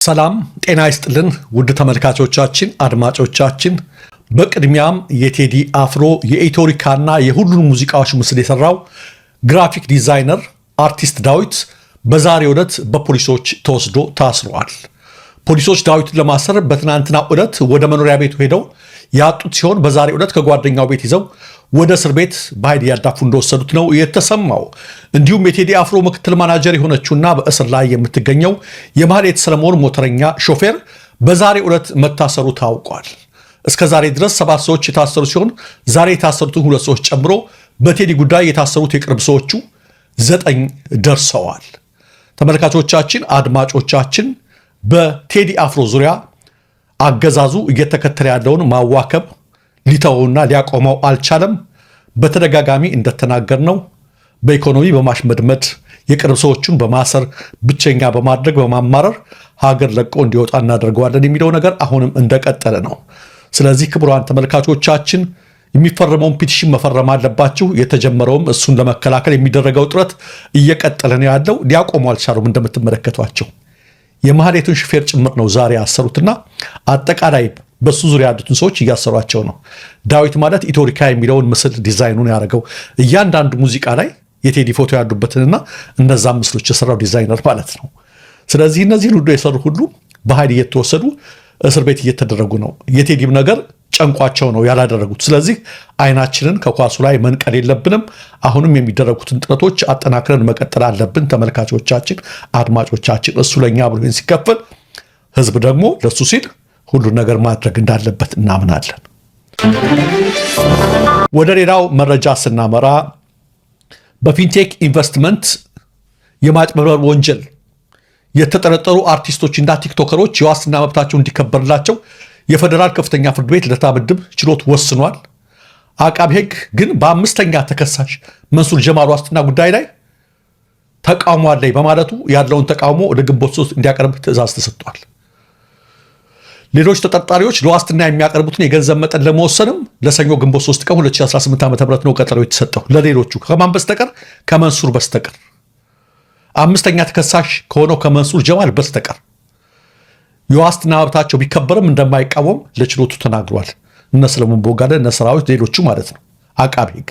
ሰላም ጤና ይስጥልን ውድ ተመልካቾቻችን አድማጮቻችን በቅድሚያም የቴዲ አፍሮ የኢትዮሪካና የሁሉን ሙዚቃዎች ምስል የሰራው ግራፊክ ዲዛይነር አርቲስት ዳዊት በዛሬው ዕለት በፖሊሶች ተወስዶ ታስሯል። ፖሊሶች ዳዊትን ለማሰር በትናንትናው ዕለት ወደ መኖሪያ ቤቱ ሄደው ያጡት ሲሆን በዛሬው ዕለት ከጓደኛው ቤት ይዘው ወደ እስር ቤት በኃይል ያዳፉ እንደወሰዱት ነው የተሰማው። እንዲሁም የቴዲ አፍሮ ምክትል ማናጀር የሆነችውና በእስር ላይ የምትገኘው የማህሌት ሰለሞን ሞተረኛ ሾፌር በዛሬው ዕለት መታሰሩ ታውቋል። እስከ ዛሬ ድረስ 7 ሰዎች የታሰሩ ሲሆን ዛሬ የታሰሩትን 2 ሰዎች ጨምሮ በቴዲ ጉዳይ የታሰሩት የቅርብ ሰዎቹ 9 ደርሰዋል። ተመልካቾቻችን አድማጮቻችን በቴዲ አፍሮ ዙሪያ አገዛዙ እየተከተለ ያለውን ማዋከብ ሊተውና ሊያቆመው አልቻለም። በተደጋጋሚ እንደተናገርነው በኢኮኖሚ በማሽመድመድ የቅርብ ሰዎቹን በማሰር ብቸኛ በማድረግ በማማረር ሀገር ለቆ እንዲወጣ እናደርገዋለን የሚለው ነገር አሁንም እንደቀጠለ ነው። ስለዚህ ክቡራን ተመልካቾቻችን የሚፈረመውን ፒቲሽን መፈረም አለባችሁ። የተጀመረውም እሱን ለመከላከል የሚደረገው ጥረት እየቀጠለ ነው ያለው። ሊያቆሙ አልቻሉም። እንደምትመለከቷቸው የማህሌቱን ሹፌር ጭምር ነው ዛሬ ያሰሩትና አጠቃላይ በሱ ዙሪያ ያሉትን ሰዎች እያሰሯቸው ነው። ዳዊት ማለት ኢትዮሪካ የሚለውን ምስል ዲዛይኑን ያደረገው እያንዳንዱ ሙዚቃ ላይ የቴዲ ፎቶ ያሉበትንና እነዛ ምስሎች የሰራው ዲዛይነር ማለት ነው። ስለዚህ እነዚህን ሁሉ የሰሩ ሁሉ በኃይል እየተወሰዱ እስር ቤት እየተደረጉ ነው። የቴዲም ነገር ጨንቋቸው ነው ያላደረጉት። ስለዚህ አይናችንን ከኳሱ ላይ መንቀል የለብንም። አሁንም የሚደረጉትን ጥረቶች አጠናክረን መቀጠል አለብን። ተመልካቾቻችን አድማጮቻችን እሱ ለእኛ ብሎ ሲከፈል ህዝብ ደግሞ ለሱ ሲል ሁሉን ነገር ማድረግ እንዳለበት እናምናለን። ወደ ሌላው መረጃ ስናመራ በፊንቴክ ኢንቨስትመንት የማጭበርበር ወንጀል የተጠረጠሩ አርቲስቶችና ቲክቶከሮች የዋስትና መብታቸው እንዲከበርላቸው የፌዴራል ከፍተኛ ፍርድ ቤት ልደታ ምድብ ችሎት ወስኗል። አቃቤ ሕግ ግን በ5ኛ ተከሳሽ መንሱር ጀማል ዋስትና ጉዳይ ላይ ተቃውሞ አለኝ በማለቱ ያለውን ተቃውሞ ወደ ግንቦት 3 እንዲያቀርብ ትዕዛዝ ተሰጥቷል። ሌሎች ተጠርጣሪዎች ለዋስትና የሚያቀርቡትን የገንዘብ መጠን ለመወሰንም ለሰኞ ግንቦት 3 ቀን 2018 ዓ.ም ነው ቀጠሮ የተሰጠው። ለሌሎቹ ከማን በስተቀር ከመንሱር በስተቀር 5ኛ ተከሳሽ ከሆነው ከመንሱር ጀማል በስተቀር የዋስትና መብታቸው ቢከበርም እንደማይቃወም ለችሎቱ ተናግሯል። እነ ሰለሞን ቦጋለ እነ ሰራዊት ሌሎቹ ማለት ነው አቃቤ ሕግ።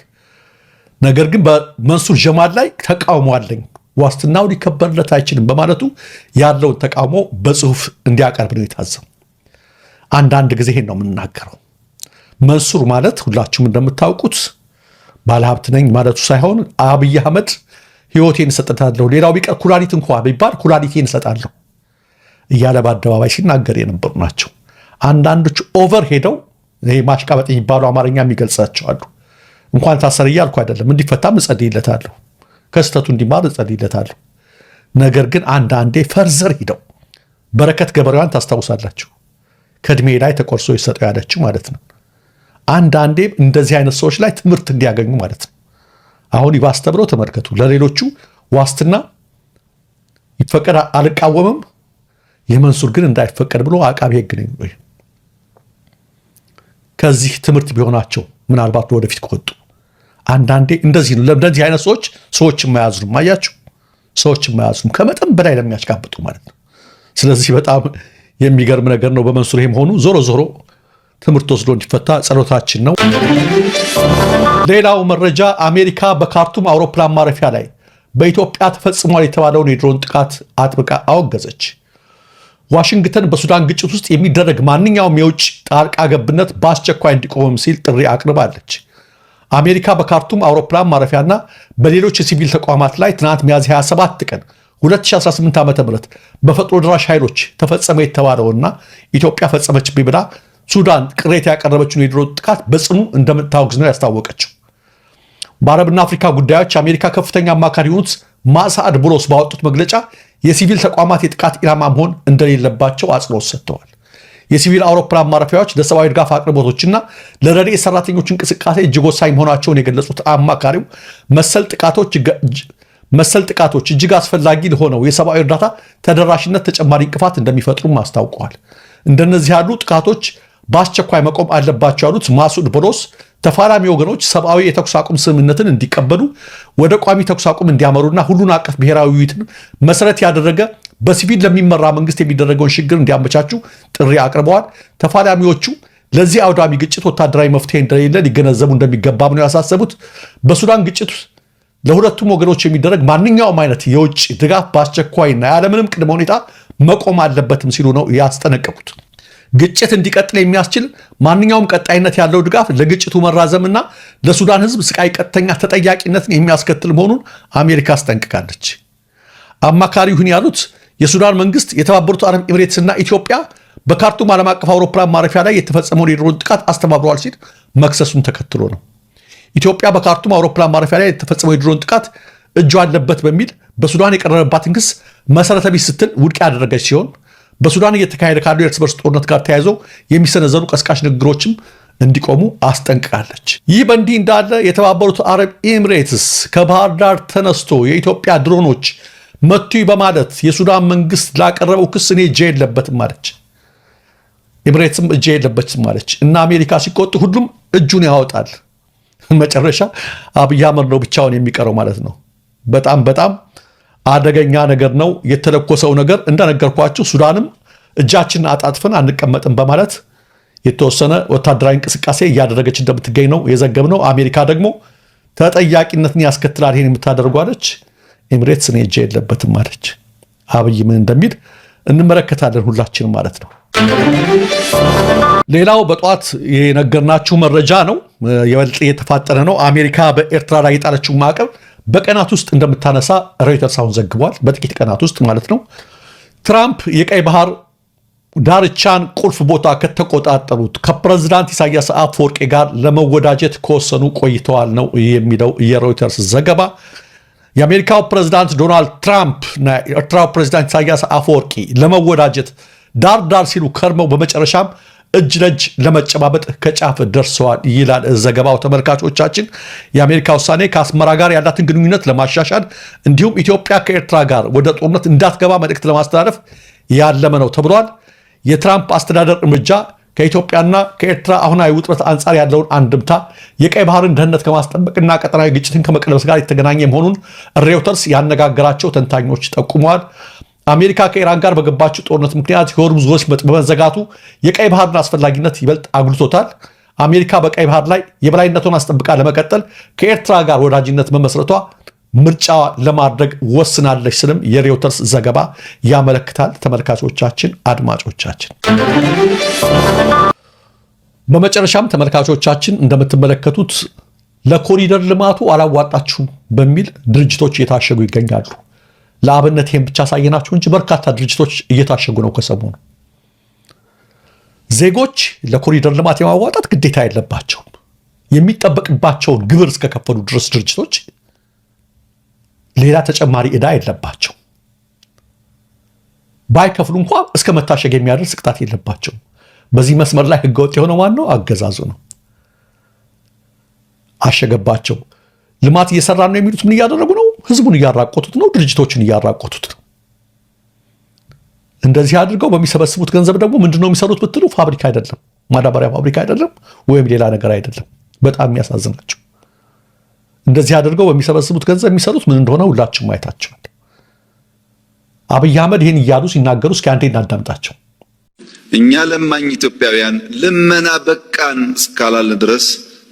ነገር ግን በመንሱር ጀማል ላይ ተቃውሞ አለኝ ዋስትናው ሊከበርለት አይችልም በማለቱ ያለውን ተቃውሞ በጽሁፍ እንዲያቀርብ ነው የታዘው። አንዳንድ ጊዜ ይሄን ነው የምናገረው። መንሱር ማለት ሁላችሁም እንደምታውቁት ባለሀብት ነኝ ማለቱ ሳይሆን አብይ አህመድ ህይወቴን እሰጥታለሁ ሌላው ቢቀር ኩላሊት እንኳ ቢባል ኩላሊቴን እሰጣለሁ እያለ በአደባባይ ሲናገር የነበሩ ናቸው። አንዳንዶች ኦቨር ሄደው ይሄ ማሽቃበጥ የሚባሉ አማርኛ የሚገልጻቸው አሉ። እንኳን ታሰረ እያልኩ አይደለም፣ እንዲፈታም እጸልይለታለሁ፣ ከስተቱ እንዲማር እጸልይለታለሁ። ነገር ግን አንዳንዴ ፈርዘር ሂደው በረከት ገበሬዋን ታስታውሳላችሁ፣ ከእድሜ ላይ ተቆርሶ ይሰጠው ያለችው ማለት ነው። አንዳንዴ እንደዚህ አይነት ሰዎች ላይ ትምህርት እንዲያገኙ ማለት ነው። አሁን ይባስ ተብለው ተመልከቱ። ለሌሎቹ ዋስትና ይፈቀድ አልቃወምም፣ የመንሱር ግን እንዳይፈቀድ ብሎ አቃቤ ሕግ ነው ወይ ከዚህ ትምህርት ቢሆናቸው ምናልባት ወደፊት ከወጡ አንዳንዴ እንደዚህ ነው። ለእንደዚህ አይነት ሰዎች የማያዝኑም አያችሁ፣ ሰዎች የማያዝኑም ከመጠን በላይ ለሚያሽቃብጡ ማለት ነው። ስለዚህ በጣም የሚገርም ነገር ነው በመንሱር ይሄም ሆኑ ዞሮ ዞሮ ትምህርት ወስዶ እንዲፈታ ጸሎታችን ነው። ሌላው መረጃ አሜሪካ በካርቱም አውሮፕላን ማረፊያ ላይ በኢትዮጵያ ተፈጽሟል የተባለውን የድሮን ጥቃት አጥብቃ አወገዘች። ዋሽንግተን በሱዳን ግጭት ውስጥ የሚደረግ ማንኛውም የውጭ ጣልቃ ገብነት በአስቸኳይ እንዲቆም ሲል ጥሪ አቅርባለች። አሜሪካ በካርቱም አውሮፕላን ማረፊያና በሌሎች የሲቪል ተቋማት ላይ ትናንት ሚያዝያ 27 ቀን 2018 ዓ.ም በፈጥኖ ደራሽ ኃይሎች ተፈጸመ የተባለውና ኢትዮጵያ ፈጸመችብኝ ብላ ሱዳን ቅሬታ ያቀረበችውን የድሮን ጥቃት በጽኑ እንደምታወግዝ ነው ያስታወቀችው። በአረብና አፍሪካ ጉዳዮች አሜሪካ ከፍተኛ አማካሪ የሆኑት ማሳድ ብሎስ ባወጡት መግለጫ የሲቪል ተቋማት የጥቃት ኢላማ መሆን እንደሌለባቸው አጽንኦት ሰጥተዋል። የሲቪል አውሮፕላን ማረፊያዎች ለሰብአዊ ድጋፍ አቅርቦቶችና ለረድኤት ሰራተኞች እንቅስቃሴ እጅግ ወሳኝ መሆናቸውን የገለጹት አማካሪው መሰል ጥቃቶች እጅግ አስፈላጊ ለሆነው የሰብአዊ እርዳታ ተደራሽነት ተጨማሪ እንቅፋት እንደሚፈጥሩም አስታውቀዋል። እንደነዚህ ያሉ ጥቃቶች በአስቸኳይ መቆም አለባቸው ያሉት ማሱድ ቦሎስ ተፋላሚ ወገኖች ሰብአዊ የተኩስ አቁም ስምምነትን እንዲቀበሉ ወደ ቋሚ ተኩስ አቁም እንዲያመሩና ሁሉን አቀፍ ብሔራዊ ውይይትን መሰረት ያደረገ በሲቪል ለሚመራ መንግስት የሚደረገውን ሽግግር እንዲያመቻቹ ጥሪ አቅርበዋል። ተፋላሚዎቹ ለዚህ አውዳሚ ግጭት ወታደራዊ መፍትሄ እንደሌለ ሊገነዘቡ እንደሚገባም ነው ያሳሰቡት። በሱዳን ግጭት ለሁለቱም ወገኖች የሚደረግ ማንኛውም አይነት የውጭ ድጋፍ በአስቸኳይና ያለምንም ቅድመ ሁኔታ መቆም አለበትም ሲሉ ነው ያስጠነቀቁት። ግጭት እንዲቀጥል የሚያስችል ማንኛውም ቀጣይነት ያለው ድጋፍ ለግጭቱ መራዘምና ለሱዳን ህዝብ ስቃይ ቀጥተኛ ተጠያቂነትን የሚያስከትል መሆኑን አሜሪካ አስጠንቅቃለች። አማካሪ ይሁን ያሉት የሱዳን መንግስት የተባበሩት አረብ ኤሚሬትስና ኢትዮጵያ በካርቱም ዓለም አቀፍ አውሮፕላን ማረፊያ ላይ የተፈጸመውን የድሮን ጥቃት አስተባብረዋል ሲል መክሰሱን ተከትሎ ነው። ኢትዮጵያ በካርቱም አውሮፕላን ማረፊያ ላይ የተፈጸመው የድሮን ጥቃት እጁ አለበት በሚል በሱዳን የቀረበባትን ክስ መሰረተ ቢስ ስትል ውድቅ ያደረገች ሲሆን በሱዳን እየተካሄደ ካለው የእርስ በርስ ጦርነት ጋር ተያይዞ የሚሰነዘሩ ቀስቃሽ ንግግሮችም እንዲቆሙ አስጠንቅቃለች። ይህ በእንዲህ እንዳለ የተባበሩት አረብ ኤሚሬትስ ከባህር ዳር ተነስቶ የኢትዮጵያ ድሮኖች መቱ በማለት የሱዳን መንግስት ላቀረበው ክስ እኔ እጄ የለበትም አለች። ኤሚሬትስም እጄ የለበትም አለች እና አሜሪካ ሲቆጡ ሁሉም እጁን ያወጣል። መጨረሻ አብይ አህመድ ነው ብቻውን የሚቀረው ማለት ነው። በጣም በጣም አደገኛ ነገር ነው የተለኮሰው ነገር። እንደነገርኳችሁ ሱዳንም እጃችንን አጣጥፈን አንቀመጥም በማለት የተወሰነ ወታደራዊ እንቅስቃሴ እያደረገች እንደምትገኝ ነው የዘገብነው። አሜሪካ ደግሞ ተጠያቂነትን ያስከትላል ይሄን የምታደርጓለች። ኤሚሬትስ እኔ እጄ የለበትም አለች። አብይ ምን እንደሚል እንመለከታለን ሁላችንም ማለት ነው። ሌላው በጠዋት የነገርናችሁ መረጃ ነው፣ የበለጠ የተፋጠነ ነው። አሜሪካ በኤርትራ ላይ የጣለችው ማዕቀብ በቀናት ውስጥ እንደምታነሳ ሮይተርስ አሁን ዘግቧል። በጥቂት ቀናት ውስጥ ማለት ነው። ትራምፕ የቀይ ባህር ዳርቻን ቁልፍ ቦታ ከተቆጣጠሩት ከፕሬዝዳንት ኢሳያስ አፈወርቂ ጋር ለመወዳጀት ከወሰኑ ቆይተዋል ነው የሚለው የሮይተርስ ዘገባ። የአሜሪካው ፕሬዝዳንት ዶናልድ ትራምፕ እና የኤርትራው ፕሬዝዳንት ኢሳያስ አፈወርቂ ለመወዳጀት ዳር ሲሉ ከርመው በመጨረሻም እጅ ለእጅ ለመጨባበጥ ከጫፍ ደርሰዋል ይላል ዘገባው። ተመልካቾቻችን የአሜሪካ ውሳኔ ከአስመራ ጋር ያላትን ግንኙነት ለማሻሻል እንዲሁም ኢትዮጵያ ከኤርትራ ጋር ወደ ጦርነት እንዳትገባ መልእክት ለማስተላለፍ ያለመ ነው ተብሏል። የትራምፕ አስተዳደር እርምጃ ከኢትዮጵያና ከኤርትራ አሁናዊ ውጥረት አንጻር ያለውን አንድምታ፣ የቀይ ባህርን ደህንነት ከማስጠበቅና ቀጠናዊ ግጭትን ከመቀልበስ ጋር የተገናኘ መሆኑን ሬውተርስ ያነጋገራቸው ተንታኞች ጠቁመዋል። አሜሪካ ከኢራን ጋር በገባችው ጦርነት ምክንያት የሆርሙዝ ወሽመጥ በመዘጋቱ የቀይ ባህርን አስፈላጊነት ይበልጥ አጉልቶታል። አሜሪካ በቀይ ባህር ላይ የበላይነቱን አስጠብቃ ለመቀጠል ከኤርትራ ጋር ወዳጅነት መመስረቷ ምርጫ ለማድረግ ወስናለች ስልም የሬውተርስ ዘገባ ያመለክታል። ተመልካቾቻችን፣ አድማጮቻችን በመጨረሻም ተመልካቾቻችን እንደምትመለከቱት ለኮሪደር ልማቱ አላዋጣችሁም በሚል ድርጅቶች እየታሸጉ ይገኛሉ። ለአብነት ይህን ብቻ ሳየናችሁ እንጂ በርካታ ድርጅቶች እየታሸጉ ነው። ከሰሞኑ ዜጎች ለኮሪደር ልማት የማዋጣት ግዴታ የለባቸውም። የሚጠበቅባቸውን ግብር እስከከፈሉ ድረስ ድርጅቶች ሌላ ተጨማሪ ዕዳ የለባቸው። ባይከፍሉ እንኳ እስከ መታሸግ የሚያደርስ ቅጣት የለባቸው። በዚህ መስመር ላይ ህገወጥ የሆነው ማን ነው? አገዛዙ ነው። አሸገባቸው። ልማት እየሰራ ነው የሚሉት ምን እያደረጉ ነው? ህዝቡን እያራቆቱት ነው። ድርጅቶችን እያራቆቱት ነው። እንደዚህ አድርገው በሚሰበስቡት ገንዘብ ደግሞ ምንድነው የሚሰሩት ብትሉ፣ ፋብሪካ አይደለም፣ ማዳበሪያ ፋብሪካ አይደለም፣ ወይም ሌላ ነገር አይደለም። በጣም የሚያሳዝናቸው እንደዚህ አድርገው በሚሰበስቡት ገንዘብ የሚሰሩት ምን እንደሆነ ሁላችሁም ማየታችኋል። አብይ አህመድ ይህን እያሉ ሲናገሩ እስኪ አንዴ እናዳምጣቸው። እኛ ለማኝ ኢትዮጵያውያን ልመና በቃን እስካላልን ድረስ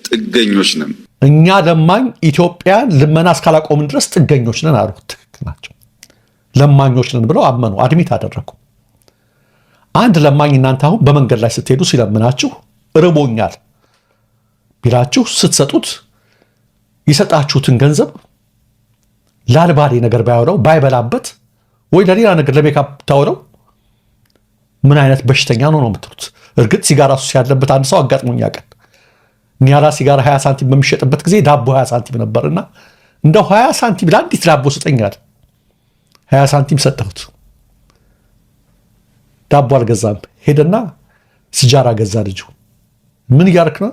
ጥገኞች ነን። እኛ ለማኝ ኢትዮጵያን ልመና እስካላቆምን ድረስ ጥገኞች ነን አሉ። ትክክል ናቸው። ለማኞች ነን ብለው አመኑ፣ አድሚት አደረጉ። አንድ ለማኝ እናንተ አሁን በመንገድ ላይ ስትሄዱ ሲለምናችሁ ርቦኛል ቢላችሁ ስትሰጡት የሰጣችሁትን ገንዘብ ላልባሌ ነገር ባያውለው ባይበላበት ወይ ለሌላ ነገር ለሜካፕ ታውለው ምን አይነት በሽተኛ ነው የምትሉት? እርግጥ ሲጋራ ሱስ ያለበት አንድ ሰው አጋጥሞኝ ያውቃል። ኒያላ ሲጋራ 20 ሳንቲም በሚሸጥበት ጊዜ ዳቦ 20 ሳንቲም ነበርና እንደው 20 ሳንቲም ለአንዲት ዳቦ ስጠኛል። 20 ሳንቲም ሰጠሁት። ዳቦ አልገዛም። ሄደና ሲጃራ ገዛ ልጁ። ምን እያደረክ ነው?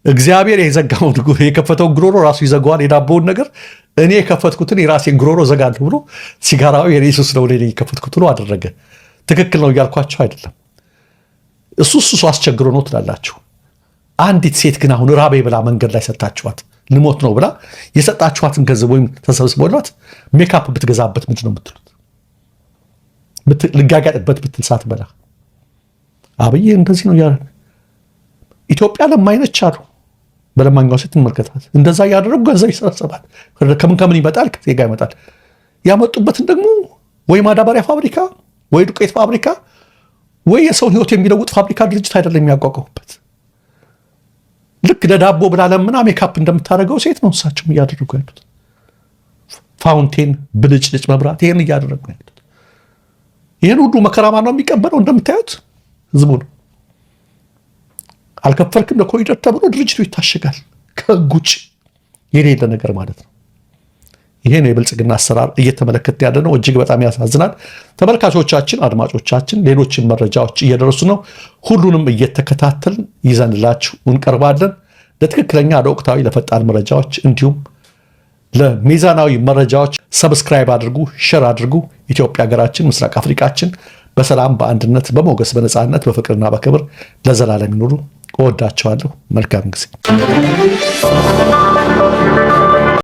እግዚአብሔር የዘጋውን የከፈተውን ጉሮሮ ራሱ ይዘጋዋል። የዳቦውን ነገር እኔ የከፈትኩትን የራሴን ጉሮሮ ዘጋለሁ ብሎ ሲጋራው የኢየሱስ ነው እኔ የከፈትኩት ብሎ አደረገ። ትክክል ነው እያልኳቸው አይደለም። እሱ አስቸግሮ ነው ትላላችሁ። አንዲት ሴት ግን አሁን ራቤ ብላ መንገድ ላይ ሰጣችኋት ልሞት ነው ብላ የሰጣችኋትን ገንዘብ ወይም ተሰብስቦላት ሜካፕ ብትገዛበት ምንድን ነው የምትሉት? ልጋጋጥበት ብትል ሳትበላ አብይ እንደዚህ ነው ያለ። ኢትዮጵያ ለማይነች አሉ። በለማኛው ሴት እንመልከታት። እንደዛ ያደረጉ ገንዘብ ይሰበሰባል። ከምን ይመጣል? ከዜጋ ይመጣል። ያመጡበትን ደግሞ ወይ ማዳበሪያ ፋብሪካ ወይ ዱቄት ፋብሪካ ወይ የሰውን ህይወት የሚለውጥ ፋብሪካ ድርጅት አይደለም የሚያቋቋሙበት። ልክ ለዳቦ ብላ ለምና ሜካፕ እንደምታደርገው ሴት ነው እሳቸው እያደረጉ ያሉት። ፋውንቴን፣ ብልጭልጭ መብራት፣ ይሄን እያደረጉ ያሉት። ይህን ሁሉ መከራ ማን ነው የሚቀበለው? እንደምታዩት ህዝቡ ነው። አልከፈልክም ለኮሪደር ተብሎ ድርጅቱ ይታሸጋል። ከህግ ውጭ የሌለ ነገር ማለት ነው። ይሄ ነው የብልጽግና አሰራር እየተመለከተ ያለ ነው። እጅግ በጣም ያሳዝናል። ተመልካቾቻችን፣ አድማጮቻችን ሌሎችን መረጃዎች እየደረሱ ነው። ሁሉንም እየተከታተልን ይዘንላችሁ እንቀርባለን። ለትክክለኛ ለወቅታዊ ለፈጣን መረጃዎች እንዲሁም ለሚዛናዊ መረጃዎች ሰብስክራይብ አድርጉ፣ ሼር አድርጉ። ኢትዮጵያ ሀገራችን፣ ምስራቅ አፍሪካችን በሰላም በአንድነት በሞገስ በነፃነት በፍቅርና በክብር ለዘላለም ይኑሩ። እወዳቸዋለሁ። መልካም ጊዜ